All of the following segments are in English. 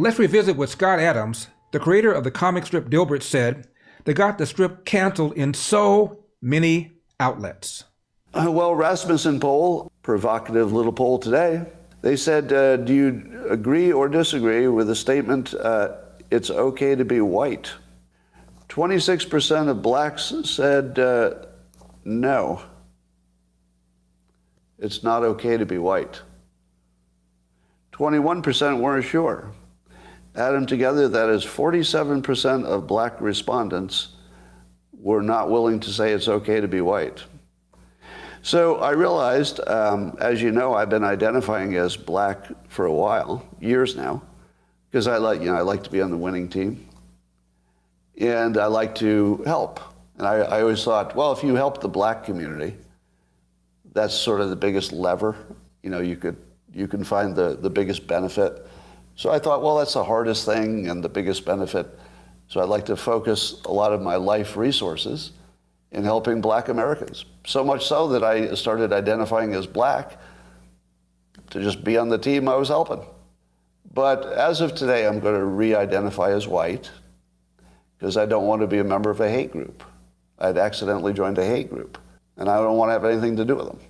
Let's revisit what Scott Adams, the creator of the comic strip Dilbert, said that got the strip canceled in so many outlets. Well, Rasmussen Poll, provocative little poll today, they said, do you agree or disagree with the statement, it's okay to be white? 26% of blacks said no. It's not okay to be white. 21% weren't sure. Add them together, that is 47% of black respondents were not willing to say it's okay to be white. So I realized, as you know, I've been identifying as black for a while, years now, because I like to be on the winning team. And I like to help. And I always thought, well, if you help the black community, that's sort of the biggest lever. You can find the biggest benefit. So I thought, well, that's the hardest thing and the biggest benefit. So I'd like to focus a lot of my life resources in helping black Americans. So much so that I started identifying as black to just be on the team I was helping. But as of today, I'm going to re-identify as white because I don't want to be a member of a hate group. I'd accidentally joined a hate group, and I don't want to have anything to do with them.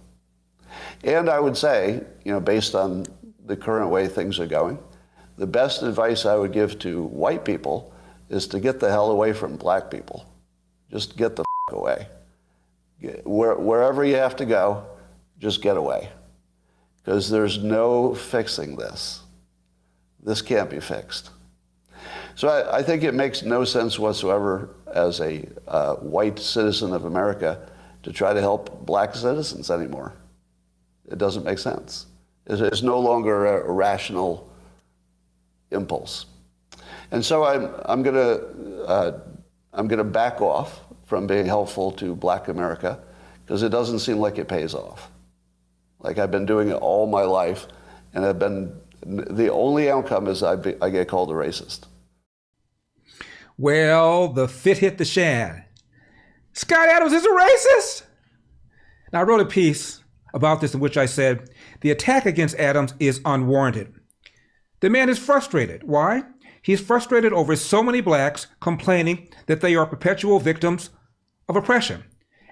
And I would say, based on the current way things are going, the best advice I would give to white people is to get the hell away from black people. Just get the away. Wherever you have to go, just get away. Because there's no fixing this. This can't be fixed. So I think it makes no sense whatsoever as a white citizen of America to try to help black citizens anymore. It doesn't make sense. It's no longer a rational impulse. And so I'm gonna back off from being helpful to black America because it doesn't seem like it pays off. Like I've been doing it all my life, and the only outcome is I get called a racist. Well, the fit hit the shan. Scott Adams is a racist. Now, I wrote a piece about this in which I said, the attack against Adams is unwarranted. The man is frustrated. Why? He's frustrated over so many blacks complaining that they are perpetual victims of oppression.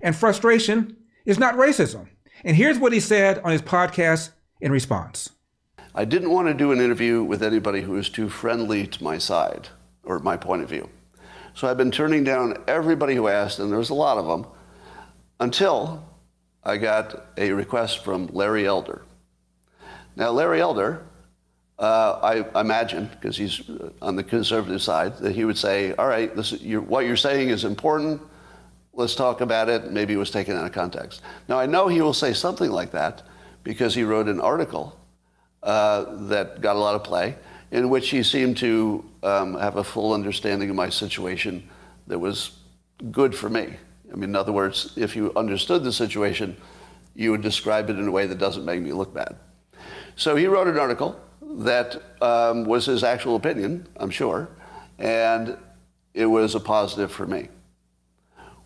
And frustration is not racism. And here's what he said on his podcast in response. I didn't want to do an interview with anybody who was too friendly to my side or my point of view. So I've been turning down everybody who asked, and there's a lot of them, until I got a request from Larry Elder. Now, Larry Elder, I imagine, because he's on the conservative side, that he would say, all right, what you're saying is important. Let's talk about it. Maybe it was taken out of context. Now, I know he will say something like that because he wrote an article that got a lot of play in which he seemed to have a full understanding of my situation that was good for me. I mean, in other words, if you understood the situation, you would describe it in a way that doesn't make me look bad. So he wrote an article that was his actual opinion, I'm sure, and it was a positive for me.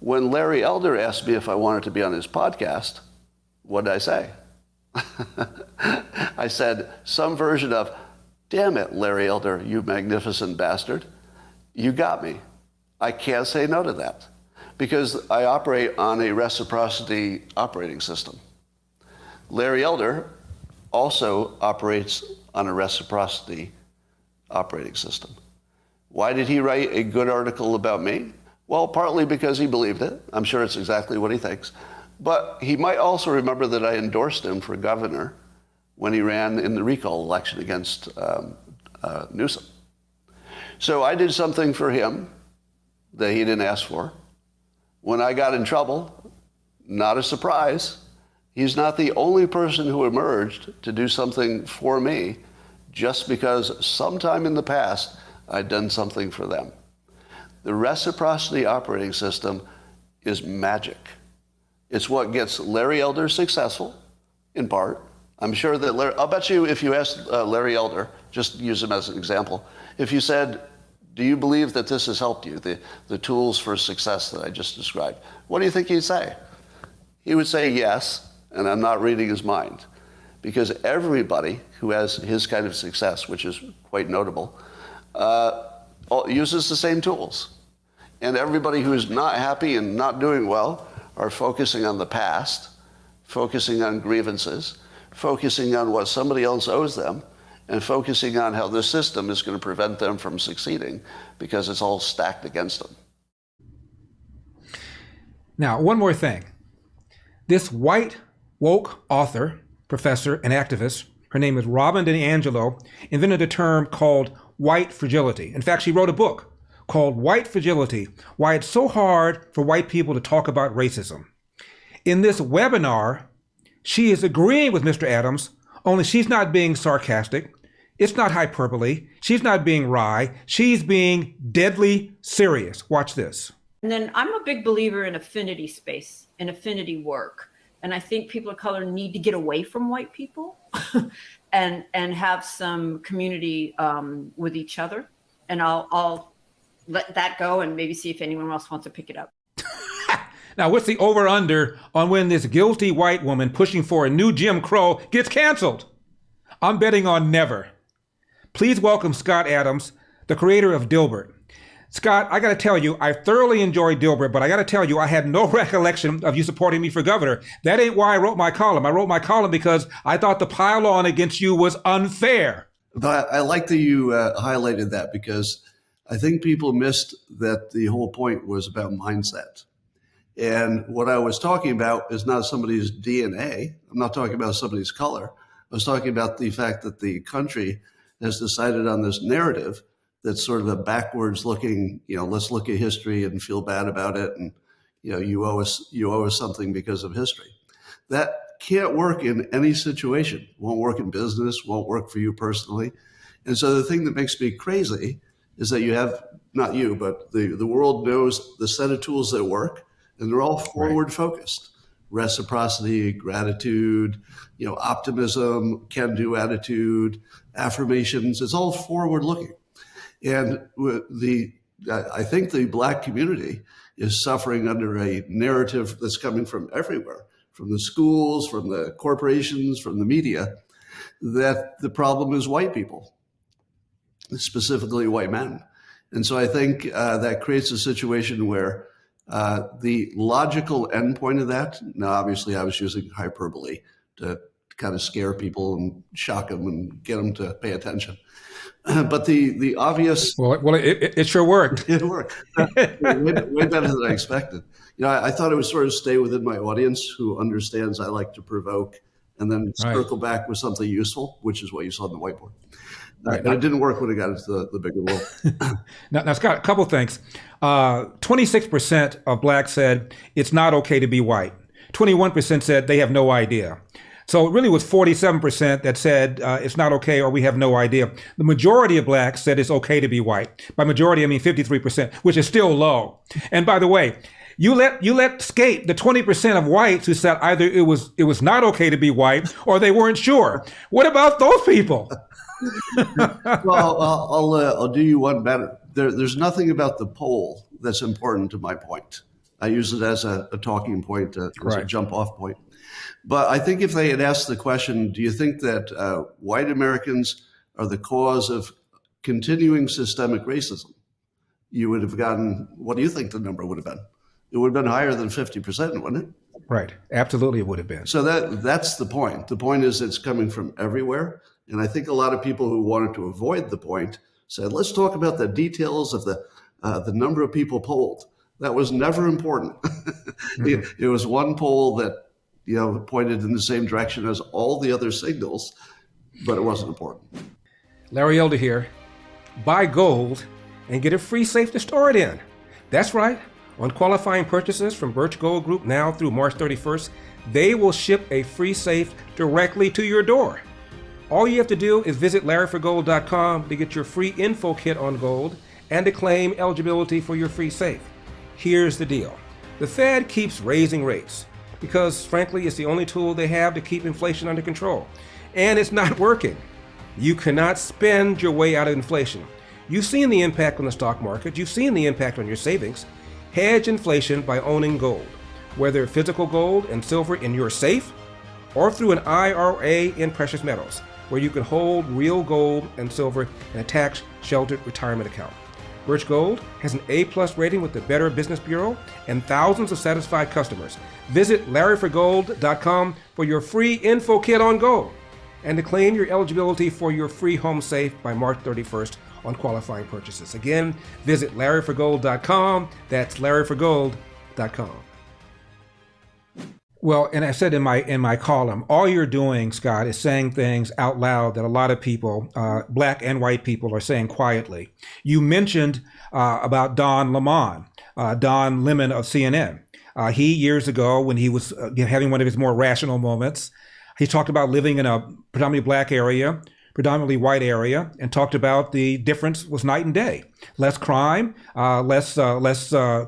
When Larry Elder asked me if I wanted to be on his podcast, what did I say? I said some version of, damn it, Larry Elder, you magnificent bastard. You got me. I can't say no to that because I operate on a reciprocity operating system. Larry Elder also operates on a reciprocity operating system. Why did he write a good article about me? Well, partly because he believed it. I'm sure it's exactly what he thinks. But he might also remember that I endorsed him for governor when he ran in the recall election against Newsom. So I did something for him that he didn't ask for. When I got in trouble, not a surprise, he's not the only person who emerged to do something for me just because sometime in the past I'd done something for them. The reciprocity operating system is magic. It's what gets Larry Elder successful, in part. I'm sure that I'll bet you if you asked Larry Elder, just use him as an example, if you said, do you believe that this has helped you, the tools for success that I just described, what do you think he'd say? He would say yes, and I'm not reading his mind. Because everybody who has his kind of success, which is quite notable, uses the same tools. And everybody who's not happy and not doing well are focusing on the past, focusing on grievances, focusing on what somebody else owes them, and focusing on how the system is going to prevent them from succeeding because it's all stacked against them. Now, one more thing. This white, woke author, professor, and activist, her name is Robin Angelo, invented a term called white fragility. In fact, she wrote a book called White Fragility, Why It's So Hard for White People to Talk About Racism. In this webinar, she is agreeing with Mr. Adams, only she's not being sarcastic. It's not hyperbole. She's not being wry. She's being deadly serious. Watch this. And then I'm a big believer in affinity space and affinity work. And I think people of color need to get away from white people and have some community with each other. And I'll let that go and maybe see if anyone else wants to pick it up. Now, what's the over-under on when this guilty white woman pushing for a new Jim Crow gets canceled? I'm betting on never. Please welcome Scott Adams, the creator of Dilbert. Scott, I got to tell you, I thoroughly enjoyed Dilbert, but I got to tell you, I had no recollection of you supporting me for governor. That ain't why I wrote my column. I wrote my column because I thought the pile-on against you was unfair. But I like that you highlighted that, because I think people missed that the whole point was about mindset. And what I was talking about is not somebody's DNA. I'm not talking about somebody's color. I was talking about the fact that the country has decided on this narrative that's sort of a backwards looking, let's look at history and feel bad about it. And, you owe us something because of history. That can't work in any situation. Won't work in business, won't work for you personally. And so the thing that makes me crazy is that you have, not you, but the world knows the set of tools that work, and they're all forward focused. Reciprocity, gratitude, optimism, can-do attitude, affirmations. It's all forward looking. And I think the Black community is suffering under a narrative that's coming from everywhere, from the schools, from the corporations, from the media, that the problem is white people, specifically white men. And so I think that creates a situation where the logical endpoint of that, now obviously I was using hyperbole to kind of scare people and shock them and get them to pay attention. But the obvious... Well, it sure worked. It worked. way better than I expected. I thought it would sort of stay within my audience who understands I like to provoke and then circle back with something useful, which is what you saw on the whiteboard. But it didn't work when it got into the bigger world. Now, Scott, a couple things. 26% of Blacks said it's not okay to be white. 21% said they have no idea. So it really was 47% that said it's not okay or we have no idea. The majority of Blacks said it's okay to be white. By majority, I mean 53%, which is still low. And by the way, you let escape the 20% of whites who said either it was not okay to be white or they weren't sure. What about those people? Well, I'll do you one better. There's nothing about the poll that's important to my point. I use it as a talking point, as a jump off point. But I think if they had asked the question, do you think that white Americans are the cause of continuing systemic racism? You would have gotten, what do you think the number would have been? It would have been higher than 50%, wouldn't it? Right. Absolutely, it would have been. So that's the point. The point is it's coming from everywhere. And I think a lot of people who wanted to avoid the point said, let's talk about the details of the number of people polled. That was never important. It was one poll that pointed in the same direction as all the other signals, but it wasn't important. Larry Elder here. Buy gold and get a free safe to store it in. That's right. On qualifying purchases from Birch Gold Group now through March 31st, they will ship a free safe directly to your door. All you have to do is visit LarryForGold.com to get your free info kit on gold and to claim eligibility for your free safe. Here's the deal. The Fed keeps raising rates because, frankly, it's the only tool they have to keep inflation under control. And it's not working. You cannot spend your way out of inflation. You've seen the impact on the stock market. You've seen the impact on your savings. Hedge inflation by owning gold, whether physical gold and silver in your safe or through an IRA in precious metals. where you can hold real gold and silver in a tax-sheltered retirement account. Birch Gold has an A-plus rating with the Better Business Bureau and thousands of satisfied customers. Visit LarryForGold.com for your free info kit on gold and to claim your eligibility for your free home safe by March 31st on qualifying purchases. Again, visit LarryForGold.com. That's LarryForGold.com. Well, and I said in my column, all you're doing, Scott, is saying things out loud that a lot of people, black and white people, are saying quietly. You mentioned about Don Lemon of CNN. He, years ago, when he was having one of his more rational moments, he talked about living in a predominantly black area, predominantly white area, and talked about the difference was night and day. Less crime, less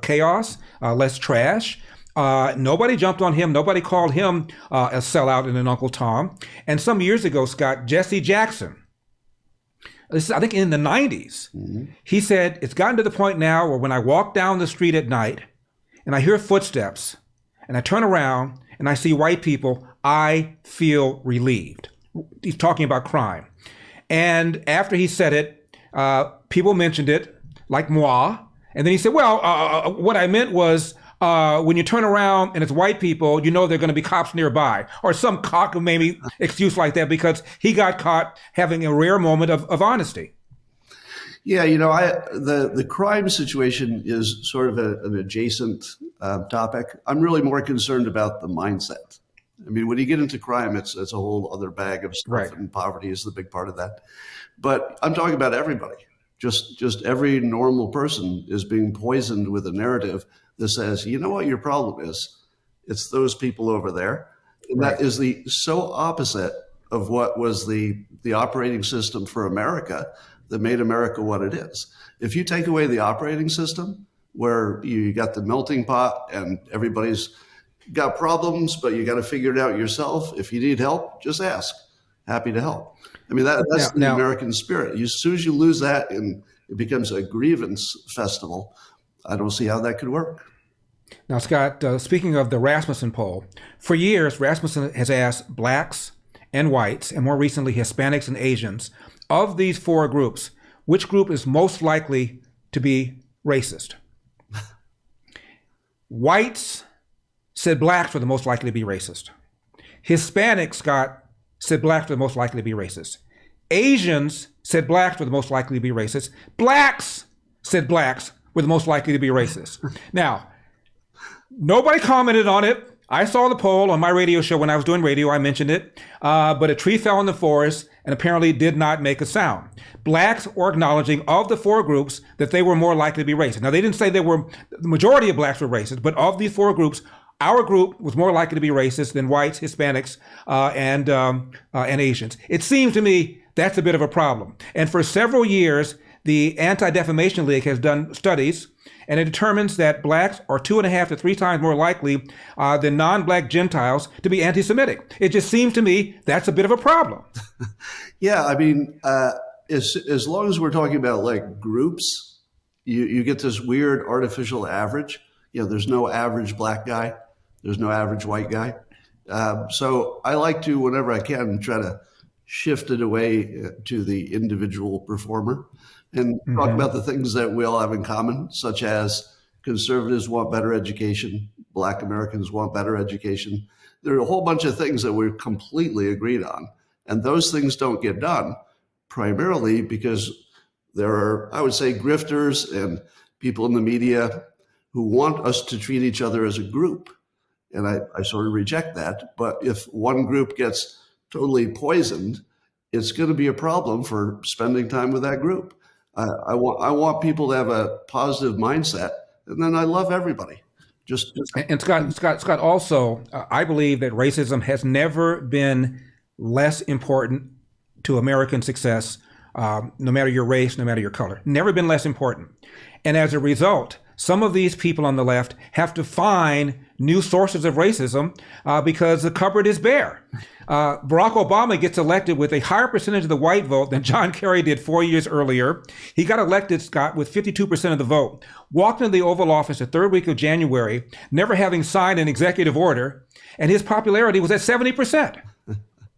chaos, less trash. Nobody jumped on him. Nobody called him a sellout and an Uncle Tom. And some years ago, Scott, Jesse Jackson, this is, I think in the 90s, he said, it's gotten to the point now where when I walk down the street at night and I hear footsteps and I turn around and I see white people, I feel relieved. He's talking about crime. And after he said it, people mentioned it, like moi. And then he said, well, what I meant was, when you turn around and it's white people, you know there are going to be cops nearby, or some cock maybe excuse like that, because he got caught having a rare moment of honesty. Yeah, the crime situation is sort of an adjacent topic. I'm really more concerned about the mindset. I mean, when you get into crime, it's a whole other bag of stuff, right. And poverty is the big part of that. But I'm talking about everybody. Just every normal person is being poisoned with a narrative that says, you know what your problem is? It's those people over there. And right. That is the so opposite of what was the operating system for America that made America what it is. If you take away the operating system, where you got the melting pot and everybody's got problems, but you got to figure it out yourself. If you need help, just ask. Happy to help. I mean, that's the American spirit. As soon as you lose that and it becomes a grievance festival, I don't see how that could work. Now, Scott, speaking of the Rasmussen poll, for years, Rasmussen has asked blacks and whites, and more recently, Hispanics and Asians, of these four groups, which group is most likely to be racist? Whites said blacks were the most likely to be racist. Hispanics, Scott, said blacks were the most likely to be racist. Asians said blacks were the most likely to be racist. Blacks said blacks were the most likely to be racist. Now, nobody commented on it. I saw the poll on my radio show when I was doing radio. I mentioned it. But a tree fell in the forest and apparently did not make a sound. Blacks were acknowledging of the four groups that they were more likely to be racist. Now, they didn't say the majority of blacks were racist, but of these four groups, our group was more likely to be racist than whites, Hispanics, and Asians. It seems to me that's a bit of a problem. And for several years, the Anti-Defamation League has done studies, and it determines that blacks are 2.5 to 3 times more likely than non-black Gentiles to be anti-Semitic. It just seems to me that's a bit of a problem. Yeah, I mean, as long as we're talking about like groups, you get this weird artificial average. There's no average black guy. There's no average white guy. So I like to, whenever I can, try to shift it away to the individual performer and talk about the things that we all have in common, such as conservatives want better education, black Americans want better education. There are a whole bunch of things that we're completely agreed on. And those things don't get done primarily because there are, I would say, grifters and people in the media who want us to treat each other as a group. And I sort of reject that. But if one group gets totally poisoned, it's going to be a problem for spending time with that group. I want people to have a positive mindset, and then I love everybody. And Scott, also, I believe that racism has never been less important to American success, no matter your race, no matter your color. Never been less important. And as a result, some of these people on the left have to find new sources of racism because the cupboard is bare. Barack Obama gets elected with a higher percentage of the white vote than John Kerry did 4 years earlier. He got elected, Scott, with 52% of the vote. Walked into the Oval Office the third week of January, never having signed an executive order, and his popularity was at 70%.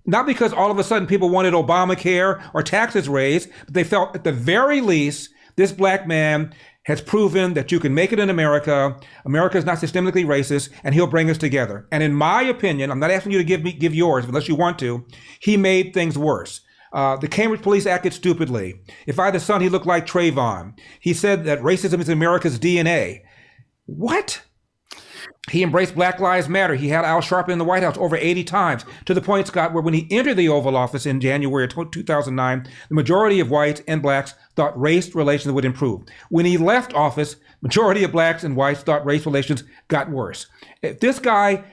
Not because all of a sudden people wanted Obamacare or taxes raised, but they felt at the very least, this black man has proven that you can make it in America. America is not systemically racist, and he'll bring us together. And in my opinion, I'm not asking you to give yours unless you want to, he made things worse. The Cambridge police acted stupidly. If I had a son, he looked like Trayvon. He said that racism is America's DNA. What? He embraced Black Lives Matter. He had Al Sharpton in the White House over 80 times, to the point, Scott, where when he entered the Oval Office in January of 2009, the majority of whites and blacks thought race relations would improve. When he left office, majority of blacks and whites thought race relations got worse. If this guy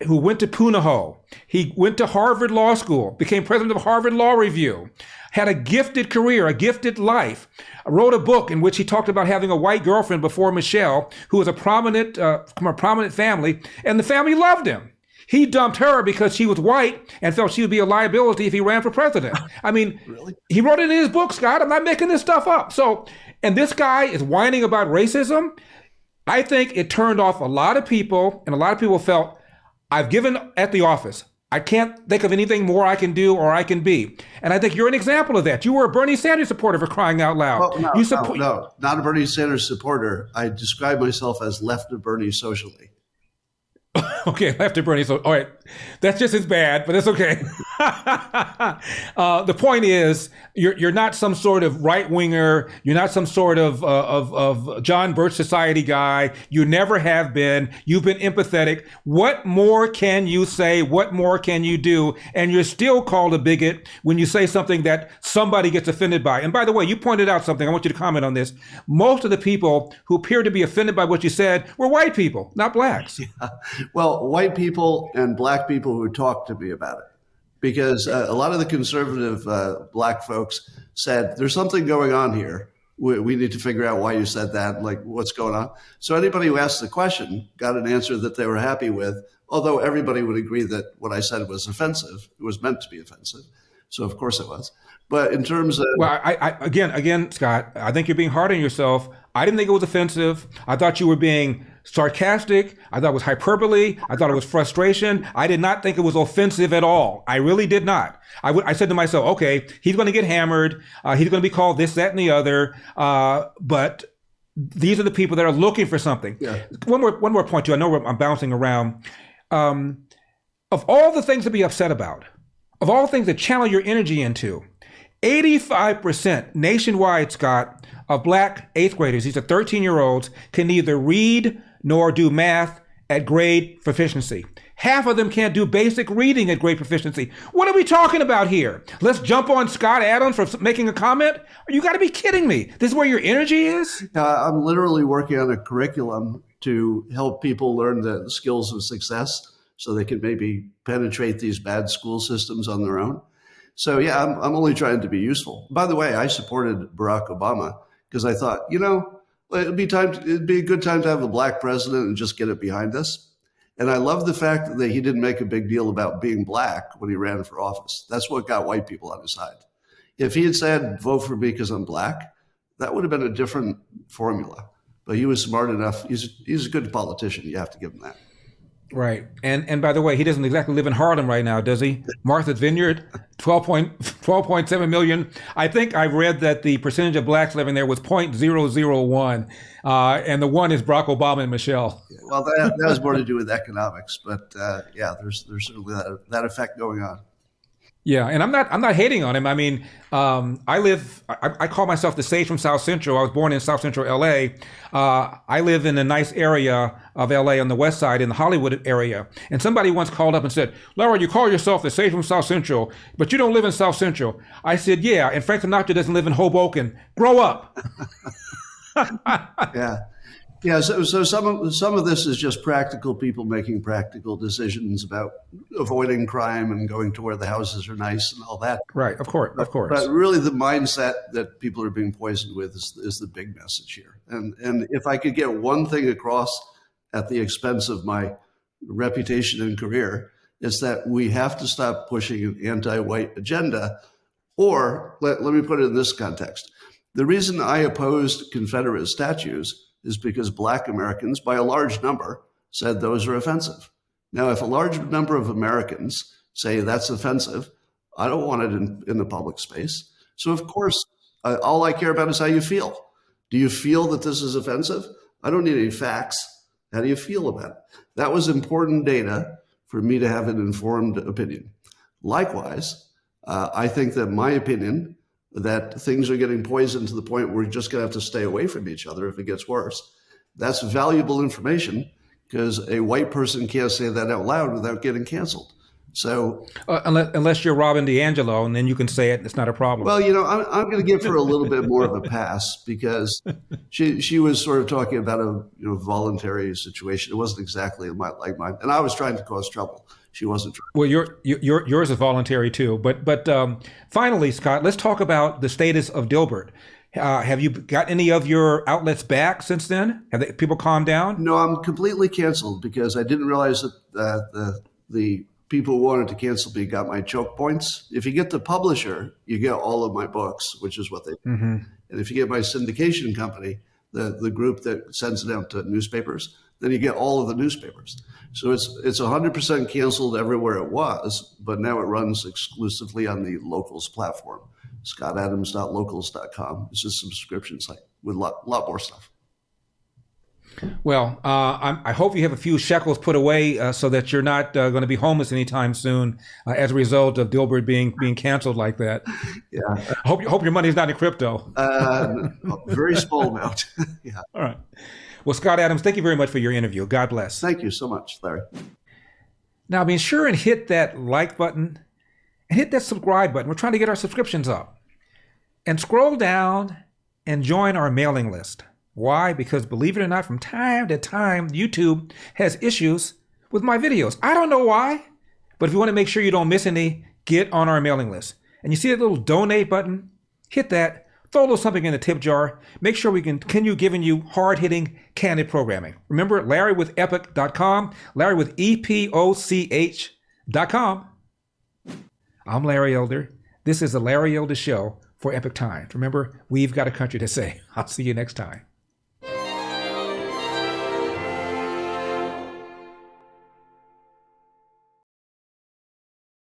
who went to Punahou, he went to Harvard Law School, became president of Harvard Law Review, had a gifted career, a gifted life, wrote a book in which he talked about having a white girlfriend before Michelle, who was from a prominent family, and the family loved him. He dumped her because she was white and felt she would be a liability if he ran for president. I mean, really? He wrote it in his book, Scott. I'm not making this stuff up. So, and this guy is whining about racism. I think it turned off a lot of people, and a lot of people felt, I've given at the office. I can't think of anything more I can do or I can be. And I think you're an example of that. You were a Bernie Sanders supporter, for crying out loud. Well, no, not a Bernie Sanders supporter. I describe myself as left of Bernie socially. Okay, left of Bernie. So, all right, that's just as bad, but it's okay. The point is, you're not some sort of right winger. You're not some sort of John Birch Society guy. You never have been. You've been empathetic. What more can you say? What more can you do? And you're still called a bigot when you say something that somebody gets offended by. And by the way, you pointed out something. I want you to comment on this. Most of the people who appear to be offended by what you said were white people, not blacks. Yeah. Well, white people and black people who talked to me about it. Because a lot of the conservative black folks said, there's something going on here. We need to figure out why you said that, like what's going on. So anybody who asked the question got an answer that they were happy with, although everybody would agree that what I said was offensive. It was meant to be offensive. So of course it was. But in terms of... Well, I again, Scott, I think you're being hard on yourself. I didn't think it was offensive. I thought you were being sarcastic. I thought it was hyperbole. I thought it was frustration. I did not think it was offensive at all. I really did not. I said to myself, okay, he's going to get hammered. He's going to be called this, that, and the other. But these are the people that are looking for something. Yeah. One more point too. I know I'm bouncing around. Of all the things to be upset about, of all the things to channel your energy into, 85% nationwide, Scott, of black eighth graders, these are 13-year-olds, can neither read nor do math at grade proficiency. Half of them can't do basic reading at grade proficiency. What are we talking about here? Let's jump on Scott Adams for making a comment? You got to be kidding me. This is where your energy is? I'm literally working on a curriculum to help people learn the skills of success so they can maybe penetrate these bad school systems on their own. So yeah, I'm only trying to be useful. By the way, I supported Barack Obama because I thought, it'd be a good time to have a black president and just get it behind us. And I love the fact that he didn't make a big deal about being black when he ran for office. That's what got white people on his side. If he had said, vote for me because I'm black, that would have been a different formula. But he was smart enough. He's a good politician. You have to give him that. Right. And by the way, he doesn't exactly live in Harlem right now, does he? Martha's Vineyard, 12.7 million. I think I read that the percentage of blacks living there was 0.001. And the one is Barack Obama and Michelle. Well, that has more to do with economics. But yeah, there's certainly that effect going on. Yeah, and I'm not hating on him. I mean, I call myself the sage from South Central. I was born in South Central LA. I live in a nice area of LA on the west side, in the Hollywood area. And somebody once called up and said, Laura, you call yourself the sage from South Central, but you don't live in South Central. I said, yeah, and Frank Sinatra doesn't live in Hoboken. Grow up. Yeah. Yeah, so some of this is just practical people making practical decisions about avoiding crime and going to where the houses are nice and all that. Right, of course. But really the mindset that people are being poisoned with is the big message here. And if I could get one thing across at the expense of my reputation and career, it's that we have to stop pushing an anti-white agenda. Or let me put it in this context. The reason I opposed Confederate statues is because black Americans, by a large number, said those are offensive. Now, if a large number of Americans say that's offensive, I don't want it in the public space. So of course, all I care about is how you feel. Do you feel that this is offensive? I don't need any facts. How do you feel about it? That was important data for me to have an informed opinion. Likewise, I think that my opinion that things are getting poisoned to the point where we're just going to have to stay away from each other if it gets worse, that's valuable information, because a white person can't say that out loud without getting canceled. So unless you're Robin DiAngelo, and then you can say it, and it's not a problem. Well, I'm going to give her a little bit more of a pass, because she was sort of talking about a voluntary situation. It wasn't exactly like mine, and I was trying to cause trouble. She wasn't trying. Well, yours is voluntary too. But finally, Scott, let's talk about the status of Dilbert. Have you got any of your outlets back since then? Have people calmed down? No, I'm completely canceled, because I didn't realize that the people who wanted to cancel me got my choke points. If you get the publisher, you get all of my books, which is what they do. Mm-hmm. And if you get my syndication company, the group that sends it out to newspapers, then you get all of the newspapers. So it's 100% canceled everywhere it was, but now it runs exclusively on the Locals platform, scottadams.locals.com. It's a subscription site with a lot more stuff. Well, I hope you have a few shekels put away so that you're not going to be homeless anytime soon as a result of Dilbert being canceled like that. Yeah. I hope your money's not in crypto. Very small amount. Yeah. All right. Well, Scott Adams, thank you very much for your interview. God bless. Thank you so much, Larry. Now, be sure and hit that like button and hit that subscribe button. We're trying to get our subscriptions up. And scroll down and join our mailing list. Why? Because believe it or not, from time to time, YouTube has issues with my videos. I don't know why, but if you want to make sure you don't miss any, get on our mailing list. And you see that little donate button? Hit that. Throw a little something in the tip jar. Make sure we can continue giving you hard-hitting, candid programming. Remember, LarryWithEpoch.com, Larry with EPOCH.com. I'm Larry Elder. This is the Larry Elder Show for Epoch Times. Remember, we've got a country to say. I'll see you next time.